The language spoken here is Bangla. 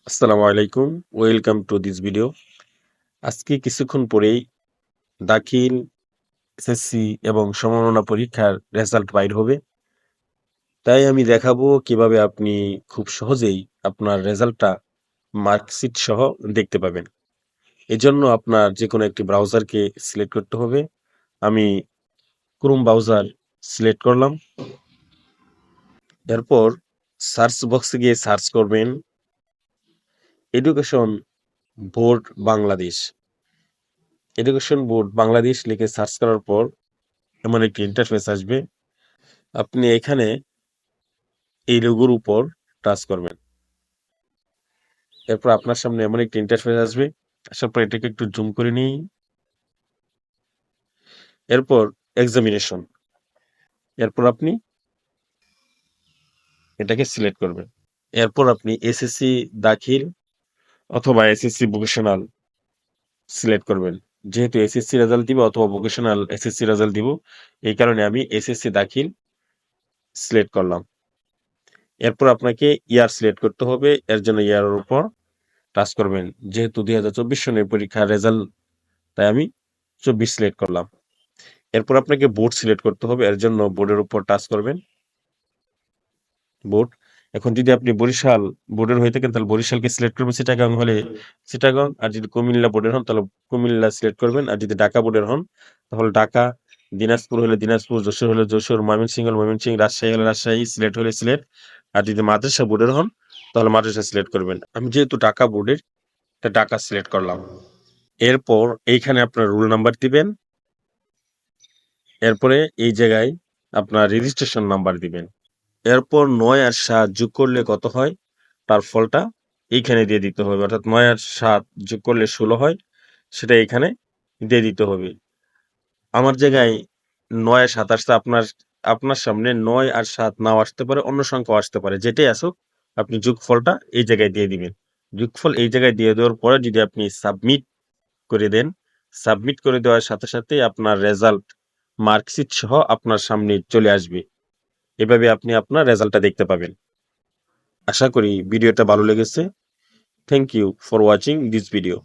আসসালামু আলাইকুম। Welcome to this video. আজকে কিছুক্ষণ পরেই দাখিল, এসএসসি এবং সমমাননা পরীক্ষার রেজাল্ট বাইর হবে। তাই আমি দেখাবো কিভাবে আপনি খুব সহজেই আপনার রেজাল্টটা মার্কশিট সহ দেখতে পাবেন। এজন্য আপনার যেকোনো একটি ব্রাউজারকে সিলেক্ট করতে হবে। আমি ক্রোম ব্রাউজার সিলেক্ট করলাম। এরপর সার্চ বক্সে গিয়ে সার্চ করবেন education board Bangladesh. Education board Bangladesh লিখে সার্চ করার পর এমন একটি ইন্টারফেস আসবে। আপনি এখানে এই লোগোর উপর টাচ করবেন। এরপর আপনার সামনে এমন একটি ইন্টারফেস আসবে। আসার পর এটাকে একটু জুম করে নিই। এরপর এক্সামিনেশন। এরপর আপনি এটাকে সিলেক্ট করবেন। এরপর আপনি এসএসসি দাখিল অথবা এসএসসি ভোকেশনাল সিলেক্ট করবেন। যেহেতু এসএসসি রেজাল্ট দিব অথবা ভোকেশনাল এসএসসি রেজাল্ট দিব, এই কারণে আমি এসএসসি দাখিল সিলেক্ট করলাম। এরপর আপনাকে ইয়ার সিলেক্ট করতে হবে। এর জন্য ইয়ারের উপর টাচ করবেন। যেহেতু 2024 সনের পরীক্ষার রেজাল্ট, তাই আমি 24 সিলেক্ট করলাম। এরপর আপনাকে বোর্ড সিলেক্ট করতে হবে। এর জন্য বোর্ডের উপর টাচ করবেন। বোর্ড। এখন যদি আপনি বরিশাল বোর্ডের হয়ে থাকেন তাহলে বরিশালকে সিলেক্ট করবেন, চিটাগাং হলে চিটাগাং, আর যদি কুমিল্লা বোর্ডের হন তাহলে কুমিল্লা সিলেক্ট করবেন, আর যদি ঢাকা বোর্ডের হন তাহলে ঢাকা, দিনাজপুর হলে দিনাজপুর, যশোর হলে যশোর, ময়মনসিংহ হলে ময়মনসিংহ, রাজশাহী হলে রাজশাহী, সিলেট হলে সিলেট, আর যদি মাদ্রাসা বোর্ডের হন তাহলে মাদ্রাসা সিলেক্ট করবেন। আমি যেহেতু ঢাকা বোর্ডের, ঢাকা সিলেক্ট করলাম। এরপর এইখানে আপনার রোল নাম্বার দিবেন। এরপরে এই জায়গায় আপনার রেজিস্ট্রেশন নাম্বার দিবেন। এরপর ৯ আর ৭ যোগ করলে কত হয় তার ফলটা এইখানে দিয়ে দিতে হবে। অর্থাৎ ৯ আর ৭ যোগ করলে ১৬ হয়, সেটা এখানে দিয়ে দিতে হবে। আমার জায়গায় ৯ আর ৭ আসছে, আপনার সামনে ৯ আর ৭ নাও আসতে পারে, অন্য সংখ্যাও আসতে পারে। যেটাই আসুক আপনি যোগফলটা এই জায়গায় দিয়ে দিবেন। যোগফল এই জায়গায় দিয়ে দেওয়ার পরে যদি আপনি সাবমিট করে দেন, সাবমিট করে দেওয়ার সাথে সাথেই আপনার রেজাল্ট মার্কশিট সহ আপনার সামনে চলে আসবে। এভাবে আপনি আপনার রেজাল্টটা দেখতে পাবেন। আশা করি ভিডিওটা ভালো লেগেছে। Thank you for watching this video.